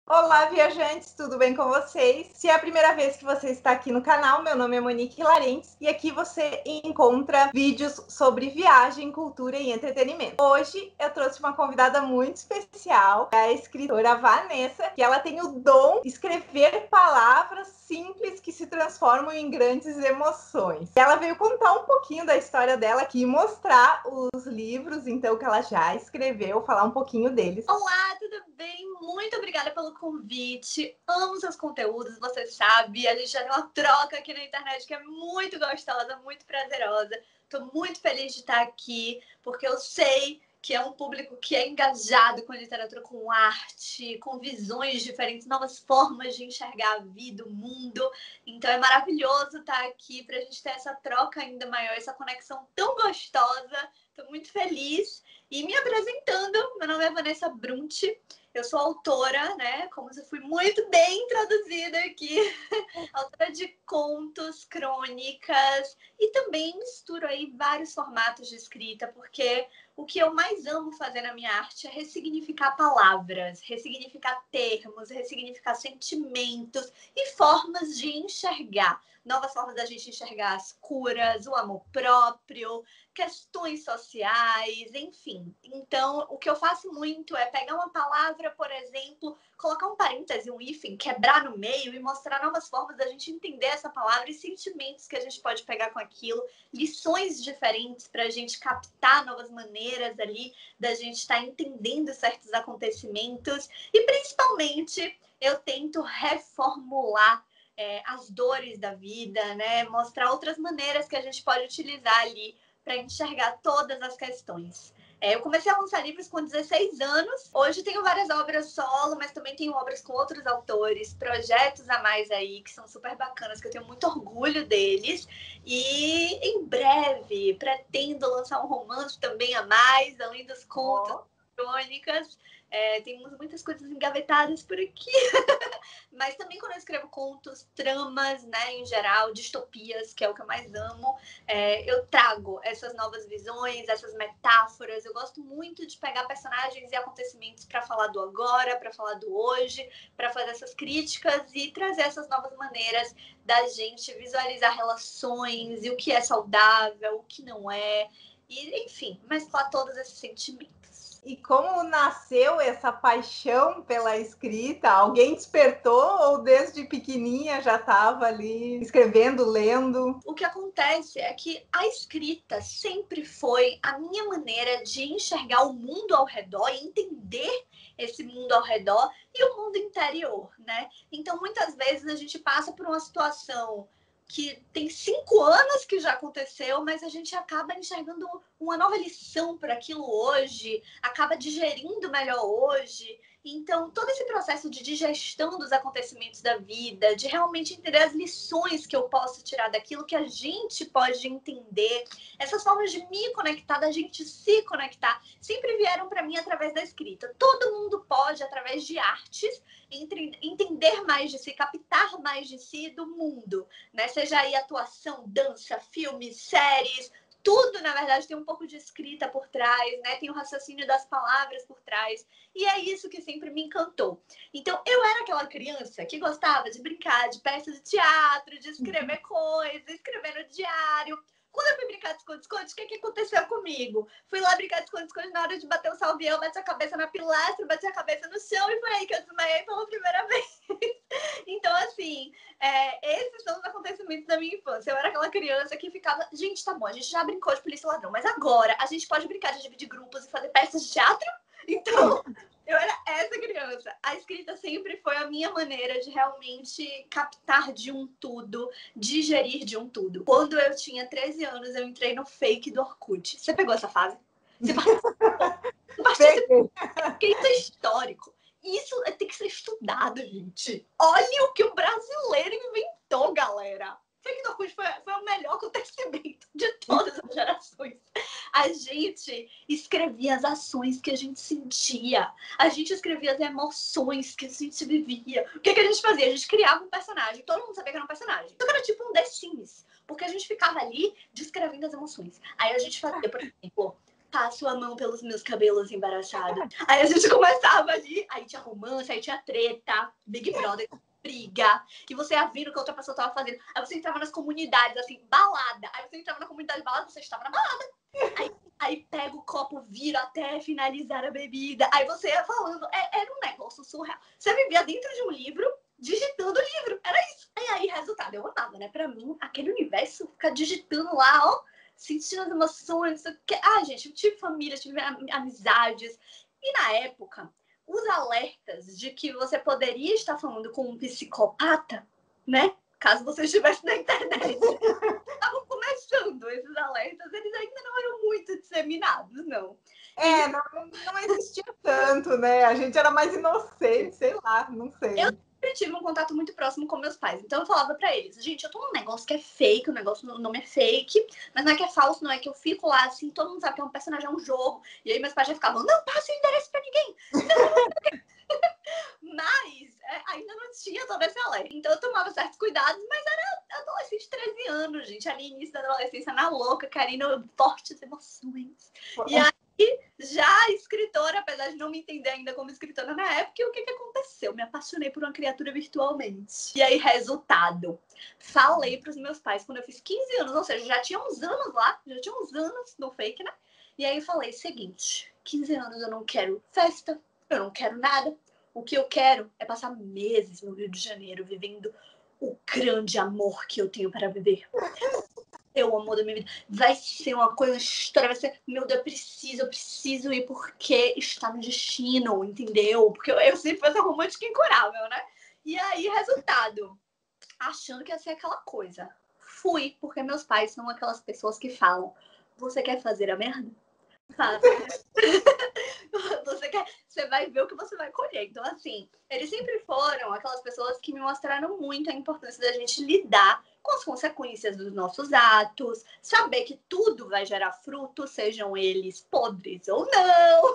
Olá, viajantes, tudo bem com vocês? Se é a primeira vez que você está aqui no canal, meu nome é Monique Larentes e aqui você encontra vídeos sobre viagem, cultura e entretenimento. Hoje eu trouxe uma convidada muito especial, a escritora Vanessa, que ela tem o dom de escrever palavras simples que se transformam em grandes emoções. Ela veio contar um pouquinho da história dela aqui e mostrar os livros, então, que ela já escreveu, falar um pouquinho deles. Olá, tudo bem? Muito obrigada pelo convite. Amo seus conteúdos, você sabe. A gente já tem uma troca aqui na internet que é muito gostosa, muito prazerosa. Estou muito feliz de estar aqui, porque eu sei que é um público que é engajado com literatura, com arte, com visões diferentes, novas formas de enxergar a vida, o mundo. Então é maravilhoso estar aqui para a gente ter essa troca ainda maior, essa conexão tão gostosa. Estou muito feliz. E me apresentando, meu nome é Vanessa Brunti, eu sou autora, né? Como eu fui muito bem introduzida aqui, autora de contos, crônicas e também misturo aí vários formatos de escrita, porque o que eu mais amo fazer na minha arte é ressignificar palavras, ressignificar termos, ressignificar sentimentos e formas de enxergar. Novas formas da gente enxergar as curas, o amor próprio, questões sociais, enfim. Então, o que eu faço muito é pegar uma palavra, por exemplo, colocar um parêntese, um hífen, quebrar no meio e mostrar novas formas da gente entender essa palavra e sentimentos que a gente pode pegar com aquilo, lições diferentes para a gente captar novas maneiras ali da gente estar entendendo certos acontecimentos e, principalmente, eu tento reformular as dores da vida, né? Mostrar outras maneiras que a gente pode utilizar ali para enxergar todas as questões. Eu comecei a lançar livros com 16 anos. Hoje tenho várias obras solo, mas também tenho obras com outros autores, projetos a mais aí, que são super bacanas, que eu tenho muito orgulho deles. E em breve pretendo lançar um romance também a mais, além dos contos, crônicas. Temos muitas coisas engavetadas por aqui. Mas também quando eu escrevo contos, tramas, né, em geral, distopias, que é o que eu mais amo, eu trago essas novas visões, essas metáforas. Eu gosto muito de pegar personagens e acontecimentos para falar do agora, para falar do hoje, para fazer essas críticas e trazer essas novas maneiras da gente visualizar relações e o que é saudável, o que não é, e enfim, mesclar todos esses sentimentos. E como nasceu essa paixão pela escrita? Alguém despertou ou desde pequenininha já estava ali escrevendo, lendo? O que acontece é que a escrita sempre foi a minha maneira de enxergar o mundo ao redor e entender esse mundo ao redor e o mundo interior, né? Então, muitas vezes a gente passa por uma situação que tem 5 anos que já aconteceu, mas a gente acaba enxergando uma nova lição para aquilo hoje, acaba digerindo melhor hoje. Então, todo esse processo de digestão dos acontecimentos da vida, de realmente entender as lições que eu posso tirar daquilo, que a gente pode entender, essas formas de me conectar, da gente se conectar, sempre vieram para mim através da escrita. Todo mundo pode, através de artes, entender mais de si, captar mais de si do mundo, né? Seja aí atuação, dança, filmes, séries, tudo, na verdade, tem um pouco de escrita por trás, né? Tem o raciocínio das palavras por trás. E é isso que sempre me encantou. Então, eu era aquela criança que gostava de brincar de peças de teatro, de escrever coisas, escrever no diário. Quando eu fui brincar de esconde-esconde, o que aconteceu comigo? Fui lá brincar de esconde-esconde, na hora de bater o salvião, bati a cabeça na pilastra, bati a cabeça no chão e foi aí que eu desmaiei pela primeira vez. Então, assim, esses são os acontecimentos da minha infância. Eu era aquela criança que ficava, gente, tá bom, a gente já brincou de polícia e ladrão, mas agora a gente pode brincar de dividir grupos e fazer peças de teatro? Então, eu era essa criança. A escrita sempre foi a minha maneira de realmente captar de um tudo, digerir de um tudo. Quando eu tinha 13 anos, eu entrei no fake do Orkut. Você pegou essa fase? Você participou? Porque isso é histórico. Isso tem que ser estudado, gente. Olha o que o brasileiro inventou, galera. Fake do Orkut foi o melhor acontecimento de todas as gerações. A gente escrevia as ações que a gente sentia. A gente escrevia as emoções que a gente vivia. O que a gente fazia? A gente criava um personagem. Todo mundo sabia que era um personagem. Então era tipo um The Sims. Porque a gente ficava ali descrevendo as emoções. Aí a gente fazia, por exemplo, passo a mão pelos meus cabelos embaraçados. Aí a gente começava ali, aí tinha romance, aí tinha treta, Big Brother, briga, e você ia vendo o que a outra pessoa tava fazendo. Aí você entrava nas comunidades, assim, balada. Aí você entrava na comunidade de balada, você estava na balada. Aí pega o copo, vira até finalizar a bebida. Aí você ia falando, era um negócio surreal. Você vivia dentro de um livro, digitando o livro, era isso. Aí, resultado, eu amava, né? Pra mim, aquele universo, ficar digitando lá, ó, sentindo as emoções. Gente, eu tive família, tive amizades. E na época, os alertas de que você poderia estar falando com um psicopata, né? Caso você estivesse na internet. Estavam começando esses alertas, eles ainda não eram muito disseminados, não. Não existia tanto, né? A gente era mais inocente, sei lá, não sei. Eu sempre tive um contato muito próximo com meus pais. Então eu falava pra eles, gente, eu tô num negócio que é fake, o negócio não é fake, mas não é que é falso, não é que eu fico lá assim, todo mundo sabe que é um personagem, é um jogo. E aí meus pais já ficavam, não passe o endereço pra ninguém. Mas ainda não tinha todo esse alerta. Então eu tomava certos cuidados, mas era adolescente de 13 anos, gente. Ali início da adolescência, na louca, querendo fortes emoções. E aí, já escritora, apesar de não me entender ainda como escritora na época, o que aconteceu? Me apaixonei por uma criatura virtualmente. E aí, resultado. Falei pros meus pais quando eu fiz 15 anos, ou seja, já tinha uns anos lá, já tinha uns anos no fake, né? E aí eu falei, seguinte, 15 anos eu não quero festa, eu não quero nada. O que eu quero é passar meses no Rio de Janeiro vivendo o grande amor que eu tenho para viver. É o amor da minha vida. Vai ser uma coisa, uma história, vai ser, meu Deus, eu preciso ir porque está no destino, entendeu? Porque eu sempre fui essa romântica incurável, né? E aí, resultado, achando que ia ser aquela coisa. Fui, porque meus pais são aquelas pessoas que falam, você quer fazer a merda? Faça. Você vai ver o que você vai colher. Então, assim, eles sempre foram aquelas pessoas que me mostraram muito a importância da gente lidar com as consequências dos nossos atos, saber que tudo vai gerar frutos, sejam eles podres ou não.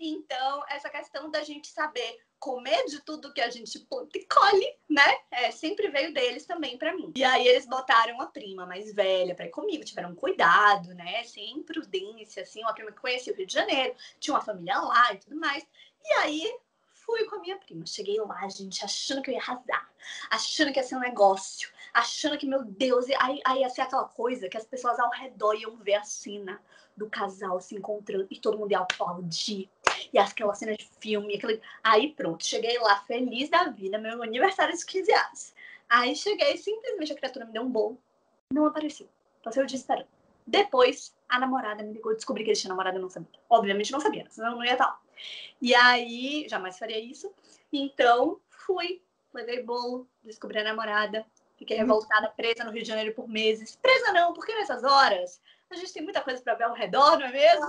Então, essa questão da gente saber comer de tudo que a gente planta e colhe, né? Sempre veio deles também pra mim. E aí eles botaram a prima mais velha pra ir comigo, tiveram cuidado, né? Sem prudência, assim, uma prima que conhecia o Rio de Janeiro, tinha uma família lá e tudo mais. E aí fui com a minha prima. Cheguei lá, gente, achando que eu ia arrasar, achando que ia ser um negócio, achando que, meu Deus, aí ia ser aquela coisa que as pessoas ao redor iam ver a cena do casal se encontrando e todo mundo ia aplaudir. E aquela cena de filme, aí pronto, cheguei lá feliz da vida, meu aniversário de 15 anos. Aí cheguei, simplesmente a criatura me deu um bolo, não apareceu. Passei o dia esperando. Depois, a namorada me ligou, descobri que ele tinha namorada, eu não sabia. Obviamente não sabia, senão eu não ia estar lá. E aí, jamais faria isso. Então, fui, levei bolo, descobri a namorada, fiquei revoltada, presa no Rio de Janeiro por meses. Presa não, porque nessas horas a gente tem muita coisa pra ver ao redor, não é mesmo?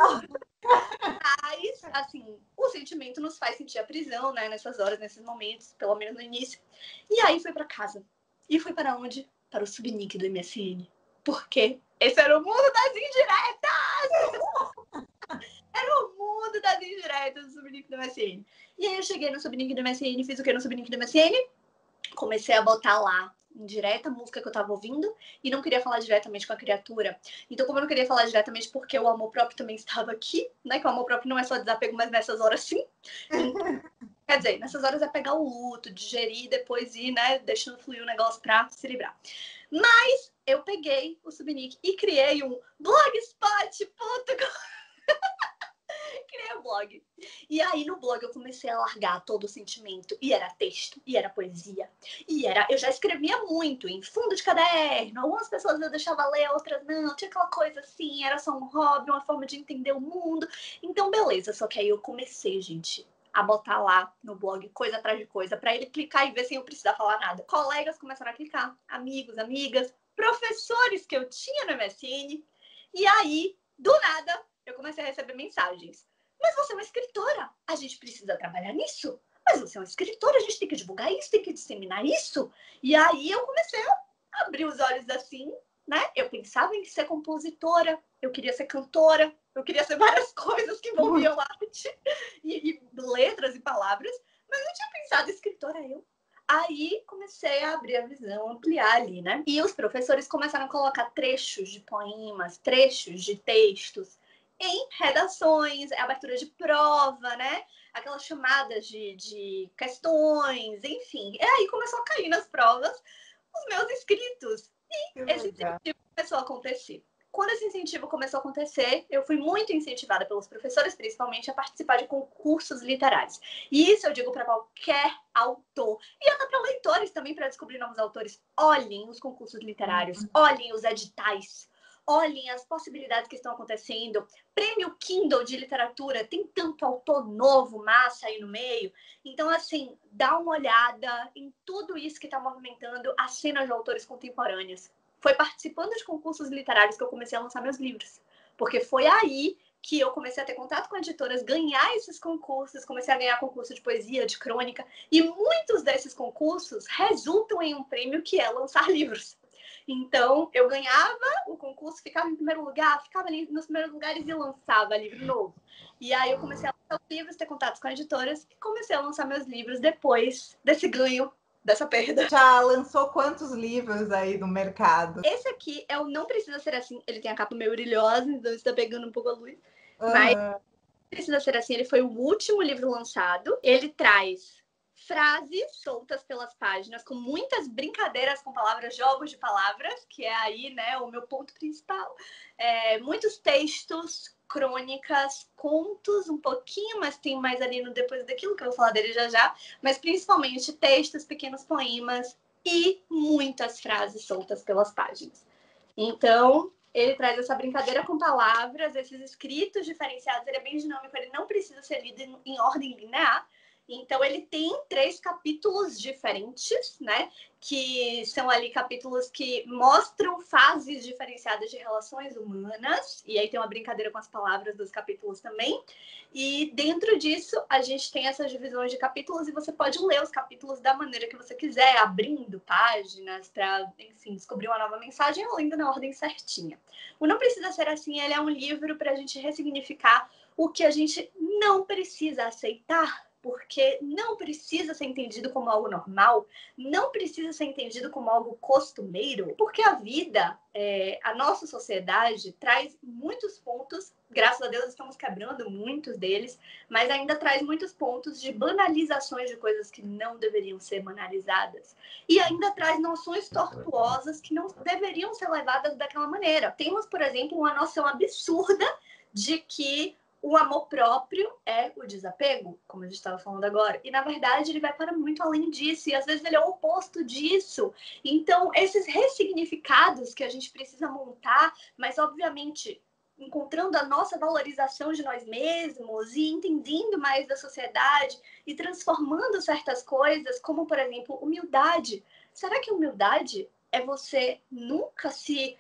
Mas, assim, o sentimento nos faz sentir a prisão, né? Nessas horas, nesses momentos, pelo menos no início. E aí fui pra casa. E fui para onde? Para o subnick do MSN. Por quê? Esse era o mundo das indiretas! Era o mundo das indiretas do subnick do MSN. E aí eu cheguei no subnick do MSN, fiz o que no subnick do MSN? Comecei a botar lá indireta a música que eu tava ouvindo e não queria falar diretamente com a criatura. Então, como eu não queria falar diretamente porque o amor próprio também estava aqui, né? Que o amor próprio não é só desapego, mas nessas horas sim. Então, quer dizer, nessas horas é pegar o luto, digerir, depois ir, né? Deixando fluir o negócio pra se livrar. Mas eu peguei o subnick e criei um blogspot.com. Criei um blog. E aí no blog eu comecei a largar todo o sentimento. E era texto, e era poesia. Eu já escrevia muito em fundo de caderno. Algumas pessoas eu deixava ler, outras não. Tinha aquela coisa assim, era só um hobby, uma forma de entender o mundo. Então, beleza. Só que aí eu comecei, gente, a botar lá no blog coisa atrás de coisa, pra ele clicar e ver sem eu precisar falar nada. Colegas começaram a clicar, amigos, amigas, professores que eu tinha no MSN. E aí, do nada, eu comecei a receber mensagens. Mas você é uma escritora, a gente precisa trabalhar nisso. Mas você é uma escritora, a gente tem que divulgar isso, tem que disseminar isso. E aí eu comecei a abrir os olhos assim, né? Eu pensava em ser compositora, eu queria ser cantora, eu queria ser várias coisas que envolviam arte e letras e palavras, mas eu tinha pensado escritora eu. Aí comecei a abrir a visão, ampliar ali, né? E os professores começaram a colocar trechos de poemas, trechos de textos. em redações, abertura de prova, né? Aquelas chamadas de questões, enfim. E aí começou a cair nas provas os meus inscritos. E esse incentivo começou a acontecer. Quando esse incentivo começou a acontecer, eu fui muito incentivada pelos professores, principalmente, a participar de concursos literários. E isso eu digo para qualquer autor. E até para leitores também, para descobrir novos autores. Olhem os concursos literários, olhem os editais, olhem as possibilidades que estão acontecendo. Prêmio Kindle de literatura, tem tanto autor novo, massa aí no meio. Então, assim, dá uma olhada em tudo isso que está movimentando a cena de autores contemporâneos. Foi participando de concursos literários que eu comecei a lançar meus livros. Porque foi aí que eu comecei a ter contato com editoras, ganhar esses concursos, comecei a ganhar concurso de poesia, de crônica. E muitos desses concursos resultam em um prêmio que é lançar livros. Então, eu ganhava o concurso, ficava em primeiro lugar, ficava ali nos primeiros lugares e lançava livro novo. E aí eu comecei a lançar os livros, ter contatos com editoras e comecei a lançar meus livros depois desse ganho, dessa perda. Já lançou quantos livros aí no mercado? Esse aqui é o Não Precisa Ser Assim. Ele tem a capa meio brilhosa, então está pegando um pouco a luz. Mas Não Precisa Ser Assim, ele foi o último livro lançado. Ele traz frases soltas pelas páginas, com muitas brincadeiras com palavras, jogos de palavras, que é aí, né, o meu ponto principal. Muitos textos, crônicas, contos, um pouquinho, mas tem mais ali no depois daquilo, que eu vou falar dele já já, mas principalmente textos, pequenos poemas e muitas frases soltas pelas páginas. Então, ele traz essa brincadeira com palavras, esses escritos diferenciados, ele é bem dinâmico, ele não precisa ser lido em ordem linear. Então, ele tem 3 capítulos diferentes, né? Que são ali capítulos que mostram fases diferenciadas de relações humanas. E aí tem uma brincadeira com as palavras dos capítulos também. E dentro disso, a gente tem essas divisões de capítulos e você pode ler os capítulos da maneira que você quiser, abrindo páginas para, enfim, descobrir uma nova mensagem ou lendo na ordem certinha. O Não Precisa Ser Assim, ele é um livro para a gente ressignificar o que a gente não precisa aceitar, porque não precisa ser entendido como algo normal, não precisa ser entendido como algo costumeiro, porque a vida, a nossa sociedade traz muitos pontos, graças a Deus estamos quebrando muitos deles, mas ainda traz muitos pontos de banalizações de coisas que não deveriam ser banalizadas. E ainda traz noções tortuosas que não deveriam ser levadas daquela maneira. Temos, por exemplo, uma noção absurda de que o amor próprio é o desapego, como a gente estava falando agora. E, na verdade, ele vai para muito além disso. E, às vezes, ele é o oposto disso. Então, esses ressignificados que a gente precisa montar, mas, obviamente, encontrando a nossa valorização de nós mesmos e entendendo mais da sociedade e transformando certas coisas, como, por exemplo, humildade. Será que humildade é você nunca se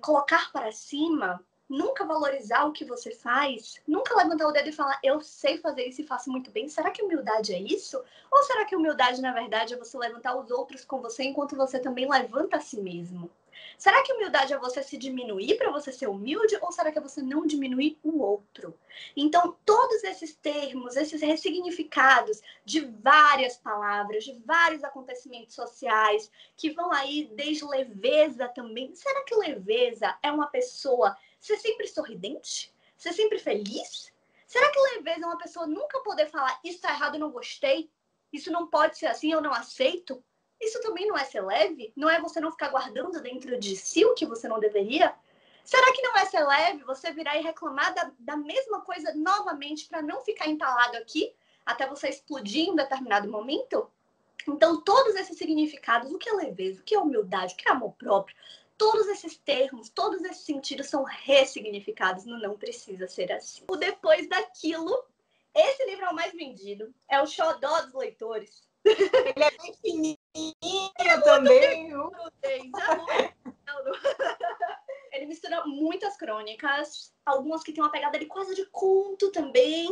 colocar para cima, nunca valorizar o que você faz, nunca levantar o dedo e falar, eu sei fazer isso e faço muito bem? Será que humildade é isso? Ou será que humildade, na verdade, é você levantar os outros com você enquanto você também levanta a si mesmo? Será que humildade é você se diminuir para você ser humilde? Ou será que é você não diminuir o outro? Então, todos esses termos, esses ressignificados de várias palavras, de vários acontecimentos sociais, que vão aí desde leveza também. Será que leveza é uma pessoa ser sempre sorridente? Ser sempre feliz? Será que leveza é uma pessoa nunca poder falar isso tá errado, eu não gostei? Isso não pode ser assim, eu não aceito? Isso também não é ser leve? Não é você não ficar guardando dentro de si o que você não deveria? Será que não é ser leve você virar e reclamar da mesma coisa novamente para não ficar entalado aqui até você explodir em um determinado momento? Então, todos esses significados, o que é leveza, o que é humildade, o que é amor próprio, todos esses termos, todos esses sentidos são ressignificados no Não Precisa Ser Assim. O Depois Daquilo, esse livro é o mais vendido, é o xodó dos leitores. Ele é bem fininho também. Ele mistura muitas crônicas, algumas que tem uma pegada de quase de conto também,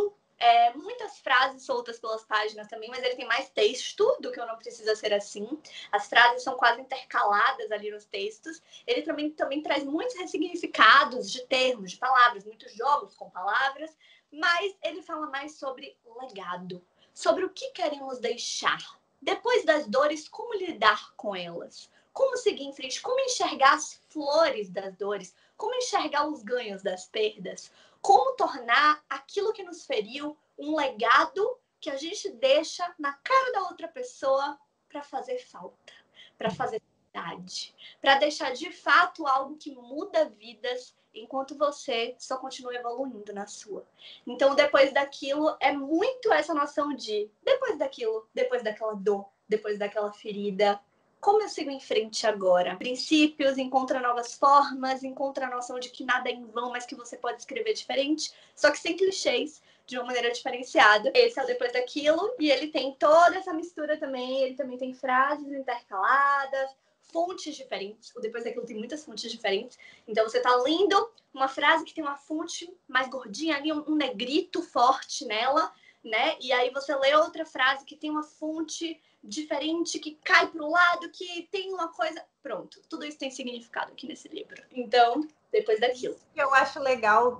muitas frases soltas pelas páginas também, mas ele tem mais texto do que o Não Precisa Ser Assim. As frases são quase intercaladas ali nos textos. Ele também traz muitos ressignificados de termos, de palavras, muitos jogos com palavras, mas ele fala mais sobre legado, sobre o que queremos deixar. Depois das dores, como lidar com elas? Como seguir em frente? Como enxergar as flores das dores? Como enxergar os ganhos das perdas? como tornar aquilo que nos feriu um legado que a gente deixa na cara da outra pessoa para fazer falta, para fazer verdade, para deixar de fato algo que muda vidas, enquanto você só continua evoluindo na sua. Então, depois daquilo, é muito essa noção de depois daquilo, depois daquela dor, depois daquela ferida, como eu sigo em frente agora? Princípios, encontra novas formas, encontra a noção de que nada é em vão, mas que você pode escrever diferente, só que sem clichês, de uma maneira diferenciada. Esse é o Depois daquilo, e ele tem toda essa mistura também, ele também tem frases intercaladas, fontes diferentes. O Depois daquilo tem muitas fontes diferentes. Então você tá lendo uma frase que tem uma fonte mais gordinha ali, um negrito forte nela, né? E aí você lê outra frase que tem uma fonte diferente, que cai pro lado, que tem uma coisa... Pronto, tudo isso tem significado aqui nesse livro. Então, Depois daquilo. Eu acho legal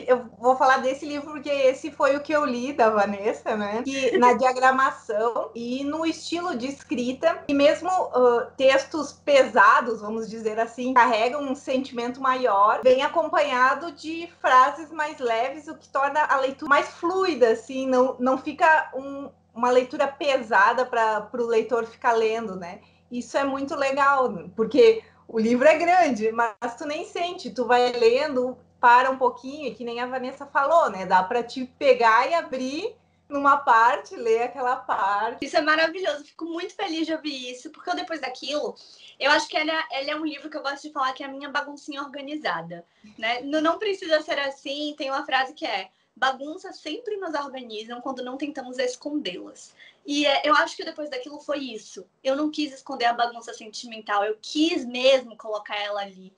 eu vou falar desse livro porque esse foi o que eu li da Vanessa, né? Que na diagramação e no estilo de escrita, e mesmo textos pesados, vamos dizer assim, carregam um sentimento maior, vem acompanhado de frases mais leves, o que torna a leitura mais fluida, assim, não fica uma leitura pesada para o leitor ficar lendo, né? Isso é muito legal, porque o livro é grande, mas tu nem sente, tu vai lendo, para um pouquinho, que nem a Vanessa falou, né? Dá para te pegar e abrir numa parte, ler aquela parte. Isso é maravilhoso, fico muito feliz de ouvir isso, porque Depois daquilo, eu acho que ele é um livro que eu gosto de falar que é a minha baguncinha organizada, né? Não precisa ser assim, tem uma frase que é: bagunças sempre nos organizam quando não tentamos escondê-las. E eu acho que Depois daquilo foi isso. Eu não quis esconder a bagunça sentimental, eu quis mesmo colocar ela ali.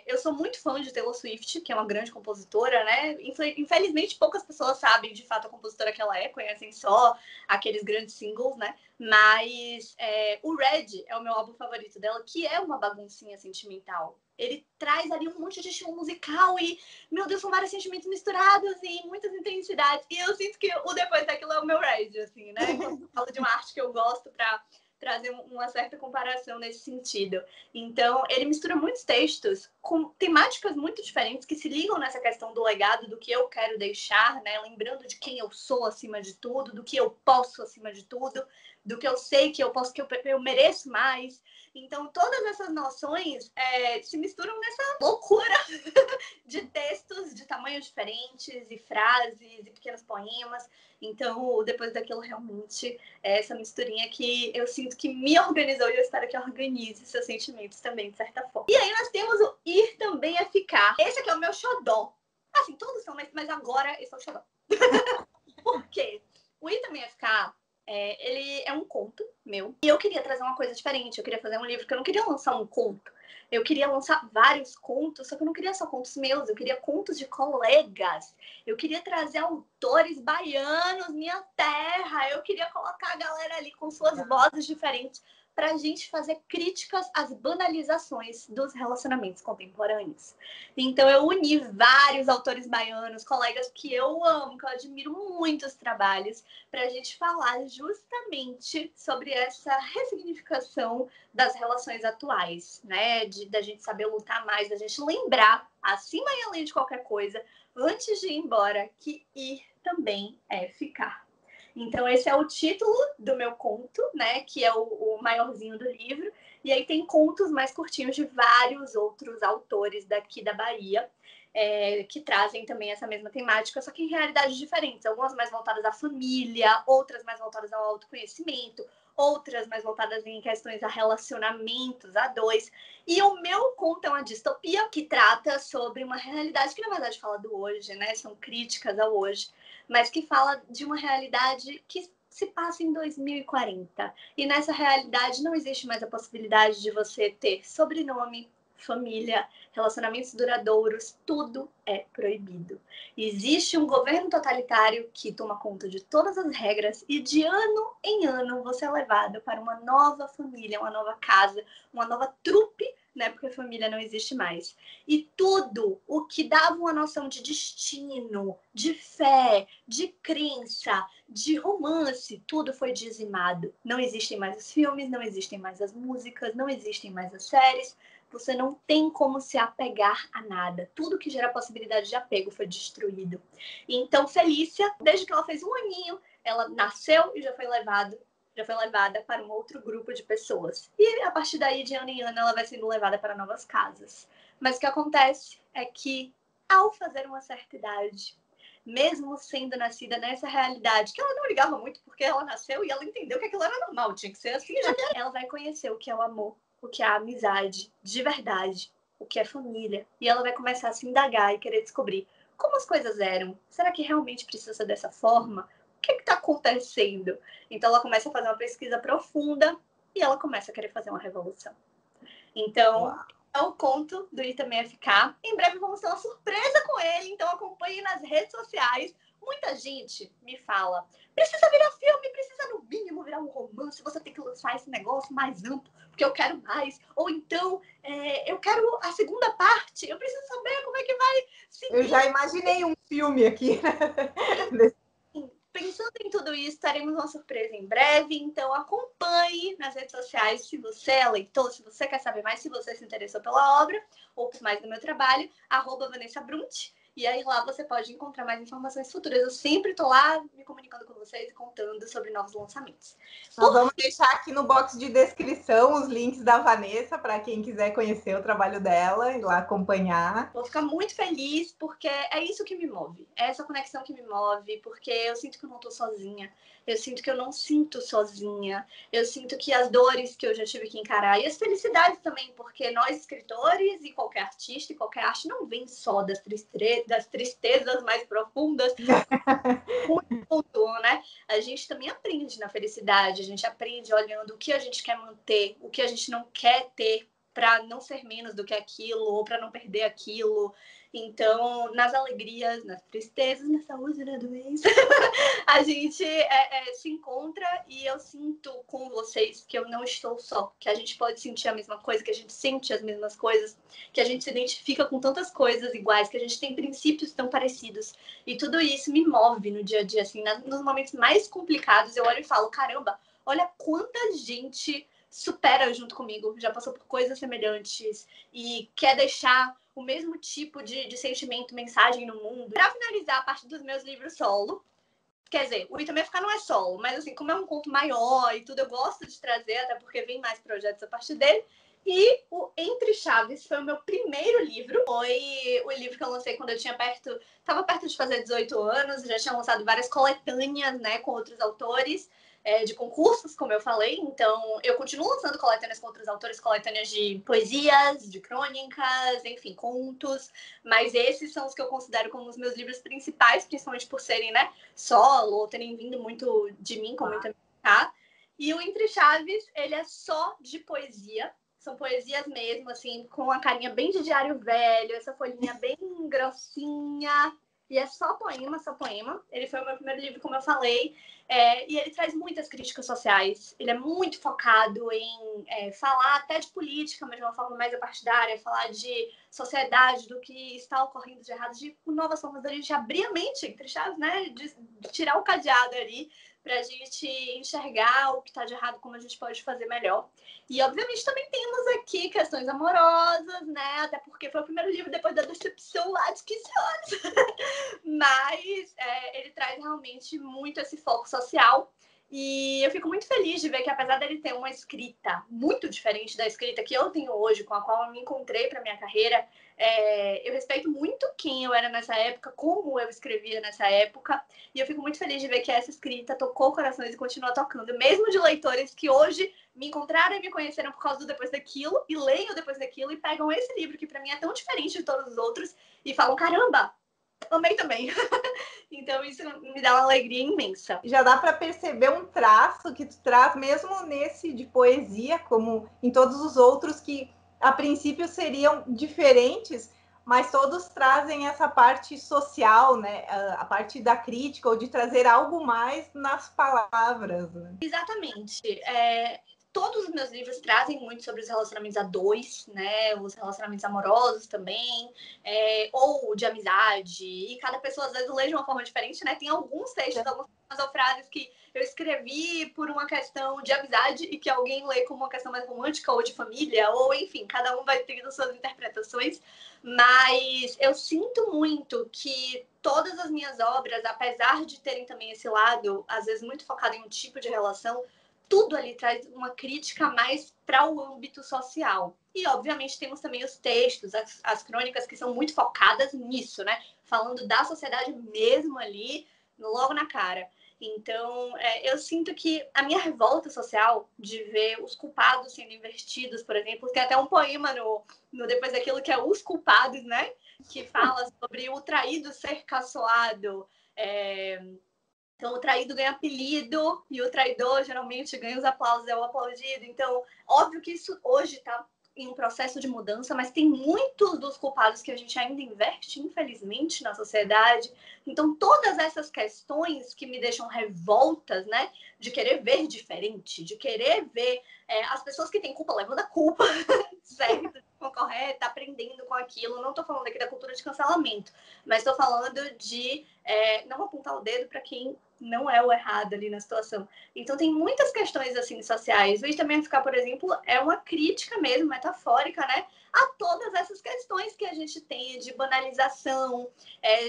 Eu sou muito fã de Taylor Swift, que é uma grande compositora, né? Infelizmente, poucas pessoas sabem de fato a compositora que ela é, conhecem só aqueles grandes singles, né? Mas o Red é o meu álbum favorito dela, que é uma baguncinha sentimental. Ele traz ali um monte de estilo musical e, meu Deus, são vários sentimentos misturados e muitas intensidades. E eu sinto que o Depois daquilo é o meu Red, assim, né? Quando eu falo de uma arte que eu gosto pra trazer uma certa comparação nesse sentido. Então, ele mistura muitos textos com temáticas muito diferentes que se ligam nessa questão do legado, do que eu quero deixar, né? Lembrando de quem eu sou acima de tudo, do que eu posso acima de tudo, do que eu sei que eu posso, que eu mereço mais. Então, todas essas noções se misturam nessa loucura de textos de tamanhos diferentes, e frases, e pequenos poemas. Então, Depois daquilo, realmente, é essa misturinha que eu sinto que me organizou e eu espero que organize seus sentimentos também, de certa forma. E aí nós temos o Ir Também é Ficar. Esse aqui é o meu xodó. Assim, todos são, mas agora esse é o xodó. Por quê? O Ir Também é Ficar, ele é um conto meu. E eu queria trazer uma coisa diferente. Eu queria fazer um livro que eu não queria lançar um conto. Eu queria lançar vários contos, só que eu não queria só contos meus, eu queria contos de colegas. Eu queria trazer autores baianos, minha terra. Eu queria colocar a galera ali com suas vozes diferentes para a gente fazer críticas às banalizações dos relacionamentos contemporâneos. Então, eu uni vários autores baianos, colegas que eu amo, que eu admiro muito os trabalhos, para a gente falar justamente sobre essa ressignificação das relações atuais, né? Da gente saber lutar mais, da gente lembrar, acima e além de qualquer coisa, antes de ir embora, que ir também é ficar. Então, esse é o título do meu conto, né? Que é o maiorzinho do livro. E aí tem contos mais curtinhos de vários outros autores daqui da Bahia, que trazem também essa mesma temática, só que em realidades diferentes. Algumas mais voltadas à família, outras mais voltadas ao autoconhecimento, outras mais voltadas em questões a relacionamentos a dois. E o meu conto é uma distopia que trata sobre uma realidade que, na verdade, fala do hoje, né? São críticas ao hoje, mas que fala de uma realidade que se passa em 2040. E nessa realidade não existe mais a possibilidade de você ter sobrenome, família, relacionamentos duradouros, tudo é proibido. Existe um governo totalitário que toma conta de todas as regras e de ano em ano você é levado para uma nova família, uma nova casa, uma nova trupe, né? Porque família não existe mais. E tudo o que dava uma noção de destino, de fé, de crença, de romance, tudo foi dizimado. Não existem mais os filmes, não existem mais as músicas, não existem mais as séries. Você não tem como se apegar a nada. Tudo que gera possibilidade de apego foi destruído. Então, Felícia, desde que ela fez 1 aninho, ela nasceu e já foi levada para um outro grupo de pessoas. E a partir daí, de ano em ano, ela vai sendo levada para novas casas. Mas o que acontece é que, ao fazer uma certa idade, mesmo sendo nascida nessa realidade, que ela não ligava muito porque ela nasceu e ela entendeu que aquilo era normal, tinha que ser assim, já que ela vai conhecer o que é o amor, o que é a amizade de verdade, o que é família. E ela vai começar a se indagar e querer descobrir como as coisas eram. Será que realmente precisa ser dessa forma? O que está acontecendo? Então ela começa a fazer uma pesquisa profunda e ela começa a querer fazer uma revolução. Então, é o conto do ITMFK. Em breve vamos ter uma surpresa com ele, então acompanhe nas redes sociais. Muita gente me fala, precisa virar filme, precisa no mínimo virar um romance, você tem que lançar esse negócio mais amplo, porque eu quero mais. Ou então, eu quero a segunda parte, eu preciso saber como é que vai seguir. Eu já imaginei um filme aqui. Pensando em tudo isso, teremos uma surpresa em breve, então acompanhe nas redes sociais se você é leitor, se você quer saber mais, se você se interessou pela obra ou por mais do meu trabalho, @VanessaBrunt. E aí lá você pode encontrar mais informações futuras. Eu sempre estou lá me comunicando com vocês e contando sobre novos lançamentos. Nós vamos deixar aqui no box de descrição os links da Vanessa para quem quiser conhecer o trabalho dela e lá acompanhar. Vou ficar muito feliz porque é isso que me move. É essa conexão que me move, porque eu sinto que eu não estou sozinha. Eu sinto que eu não sinto sozinha. Eu sinto que as dores que eu já tive que encarar e as felicidades também, porque nós escritores e qualquer artista e qualquer arte não vem só das tristezas mais profundas. Né? A gente também aprende na felicidade, a gente aprende olhando o que a gente quer manter, o que a gente não quer ter para não ser menos do que aquilo ou para não perder aquilo. Então, nas alegrias, nas tristezas, na saúde, na doença, a gente se encontra e eu sinto com vocês que eu não estou só, que a gente pode sentir a mesma coisa, que a gente sente as mesmas coisas, que a gente se identifica com tantas coisas iguais, que a gente tem princípios tão parecidos. E tudo isso me move no dia a dia, assim, nos momentos mais complicados, eu olho e falo, caramba, olha quanta gente supera junto comigo, já passou por coisas semelhantes e quer deixar o mesmo tipo de sentimento, mensagem no mundo. Para finalizar a parte dos meus livros solo, quer dizer, o ITMFK não é solo, mas assim, como é um conto maior e tudo, eu gosto de trazer, até porque vem mais projetos a partir dele. E o Entre Chaves foi o meu primeiro livro. Foi o livro que eu lancei quando eu estava perto de fazer 18 anos. Já tinha lançado várias coletâneas, né, com outros autores, de concursos, como eu falei. Então, eu continuo lançando coletâneas com outros autores, coletâneas de poesias, de crônicas, enfim, contos. Mas esses são os que eu considero como os meus livros principais, principalmente por serem, né, solo, ou terem vindo muito de mim, como tá? E o Entre Chaves, ele é só de poesia. São poesias mesmo, assim, com a carinha bem de diário velho, essa folhinha bem grossinha. E é só poema, só poema. Ele foi o meu primeiro livro, como eu falei. E ele traz muitas críticas sociais. Ele é muito focado em falar até de política, mas de uma forma mais partidária, falar de sociedade, do que está ocorrendo de errado, de novas formas da gente abrir a mente, entre chaves, né? De tirar o cadeado ali para a gente enxergar o que está de errado, como a gente pode fazer melhor. E, obviamente, também temos aqui questões amorosas, né? Até porque foi o primeiro livro depois da decepção lá de 15 anos. Mas ele traz realmente muito esse foco social. E eu fico muito feliz de ver que, apesar dele ter uma escrita muito diferente da escrita que eu tenho hoje, com a qual eu me encontrei para minha carreira, eu respeito muito quem eu era nessa época, como eu escrevia nessa época, e eu fico muito feliz de ver que essa escrita tocou corações e continua tocando, mesmo de leitores que hoje me encontraram e me conheceram por causa do Depois Daquilo, e leem o Depois Daquilo, e pegam esse livro, que para mim é tão diferente de todos os outros, e falam, caramba, amei também. Então isso me dá uma alegria imensa. Já dá para perceber um traço que tu traz, mesmo nesse de poesia, como em todos os outros, que a princípio seriam diferentes, mas todos trazem essa parte social, né? A parte da crítica, ou de trazer algo mais nas palavras. Né? Exatamente. todos os meus livros trazem muito sobre os relacionamentos a dois, né? Os relacionamentos amorosos também, ou de amizade. E cada pessoa, às vezes, lê de uma forma diferente, né? Tem alguns textos, algumas ou frases que eu escrevi por uma questão de amizade e que alguém lê como uma questão mais romântica ou de família, ou enfim, cada um vai tendo suas interpretações. Mas eu sinto muito que todas as minhas obras, apesar de terem também esse lado, às vezes muito focado em um tipo de relação, tudo ali traz uma crítica mais para o âmbito social. E, obviamente, temos também os textos, as crônicas que são muito focadas nisso, né? Falando da sociedade mesmo ali, logo na cara. Então, eu sinto que a minha revolta social de ver os culpados sendo invertidos, por exemplo, tem até um poema no Depois daquilo que é Os Culpados, né? Que fala sobre o traído ser caçoado. Então, o traído ganha apelido e o traidor geralmente ganha os aplausos, é o aplaudido. Então, óbvio que isso hoje está em um processo de mudança, mas tem muitos dos culpados que a gente ainda inverte, infelizmente, na sociedade. Então, todas essas questões que me deixam revoltas, né, de querer ver diferente, de querer ver as pessoas que têm culpa levando a culpa, certo? Correta, aprendendo com aquilo. Não estou falando aqui da cultura de cancelamento, mas estou falando de não apontar o dedo para quem não é o errado ali na situação. Então, tem muitas questões, assim, sociais. O Itamiaficar, por exemplo, é uma crítica mesmo, metafórica, né? A todas essas questões que a gente tem de banalização,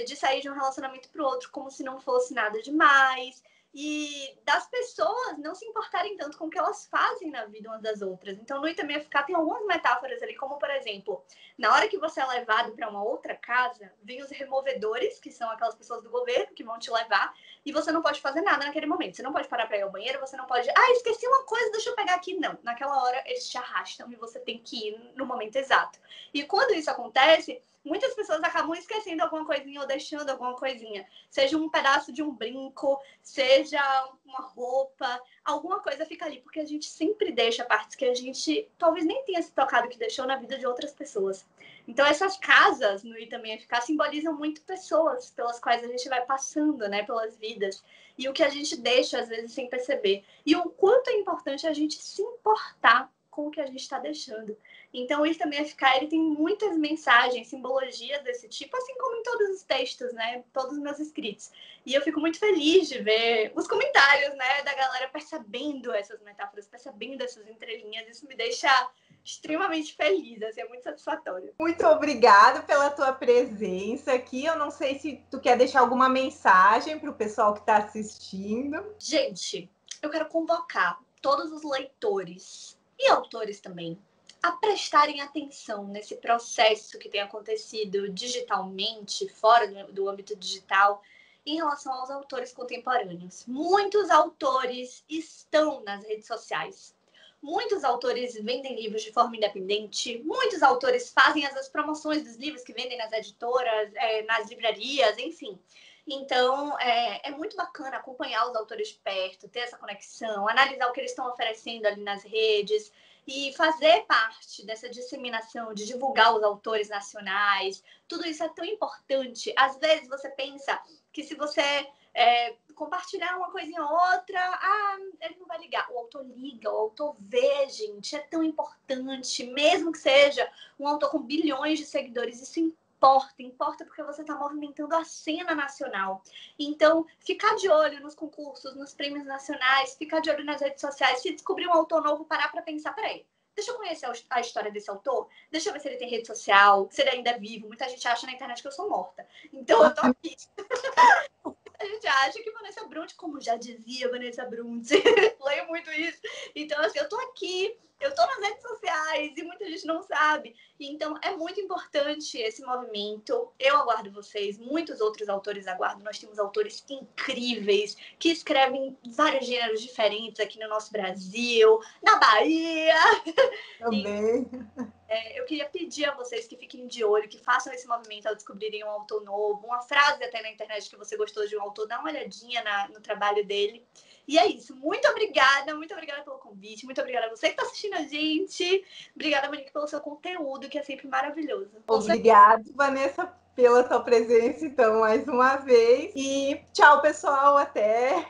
de sair de um relacionamento para o outro como se não fosse nada demais. E das pessoas não se importarem tanto com o que elas fazem na vida umas das outras. Então, no Itamiaficar tem algumas metáforas ali, como, por exemplo, na hora que você é levado para uma outra casa, vem os removedores, que são aquelas pessoas do governo que vão te levar, e você não pode fazer nada naquele momento. Você não pode parar para ir ao banheiro, você não pode... esqueci uma coisa, deixa eu pegar aqui. Não, naquela hora eles te arrastam e você tem que ir no momento exato. E quando isso acontece, muitas pessoas acabam esquecendo alguma coisinha ou deixando alguma coisinha. Seja um pedaço de um brinco, seja uma roupa, alguma coisa fica ali, porque a gente sempre deixa partes que a gente talvez nem tenha se tocado que deixou na vida de outras pessoas. Então, essas casas no Itamiaficar simbolizam muito pessoas pelas quais a gente vai passando, né, pelas vidas. E o que a gente deixa, às vezes, sem perceber. E o quanto é importante a gente se importar com o que a gente está deixando. Então, o Itamiaficar, ele tem muitas mensagens, simbologias desse tipo, assim como em todos os textos, né, todos os meus escritos. E eu fico muito feliz de ver os comentários, né, da galera percebendo essas metáforas, percebendo essas entrelinhas. Isso me deixa extremamente feliz, assim, é muito satisfatório. Muito obrigada pela tua presença aqui. Eu não sei se tu quer deixar alguma mensagem para o pessoal que está assistindo. Gente, eu quero convocar todos os leitores e autores também a prestarem atenção nesse processo que tem acontecido digitalmente, fora do âmbito digital, em relação aos autores contemporâneos. Muitos autores estão nas redes sociais. Muitos autores vendem livros de forma independente, muitos autores fazem as promoções dos livros que vendem nas editoras, nas livrarias, enfim. Então, é muito bacana acompanhar os autores de perto, ter essa conexão, analisar o que eles estão oferecendo ali nas redes e fazer parte dessa disseminação, de divulgar os autores nacionais. Tudo isso é tão importante. Às vezes você pensa que se você compartilhar uma coisinha ou outra, ele não vai ligar. O autor liga, o autor vê, gente. É tão importante, mesmo que seja um autor com bilhões de seguidores, isso importa porque você está movimentando a cena nacional. Então, ficar de olho nos concursos, nos prêmios nacionais, ficar de olho nas redes sociais, se descobrir um autor novo, parar para pensar, peraí, deixa eu conhecer a história desse autor, deixa eu ver se ele tem rede social, se ele ainda é vivo. Muita gente acha na internet que eu sou morta. Então, eu tô aqui. A gente acha que Vanessa Bronte, como já dizia Vanessa Bronte, leio muito isso. Então, assim, eu tô aqui, eu tô nas redes sociais e muita gente não sabe. Então, é muito importante esse movimento. Eu aguardo vocês, muitos outros autores aguardam. Nós temos autores incríveis que escrevem vários gêneros diferentes aqui no nosso Brasil, na Bahia. Também. Eu queria pedir a vocês que fiquem de olho, que façam esse movimento ao descobrirem um autor novo, uma frase até na internet que você gostou de um autor, dá uma olhadinha no trabalho dele. E é isso. Muito obrigada pelo convite, muito obrigada a você que está assistindo a gente. Obrigada, Monique, pelo seu conteúdo, que é sempre maravilhoso. Obrigada, Vanessa, pela tua presença, então, mais uma vez. E tchau, pessoal, até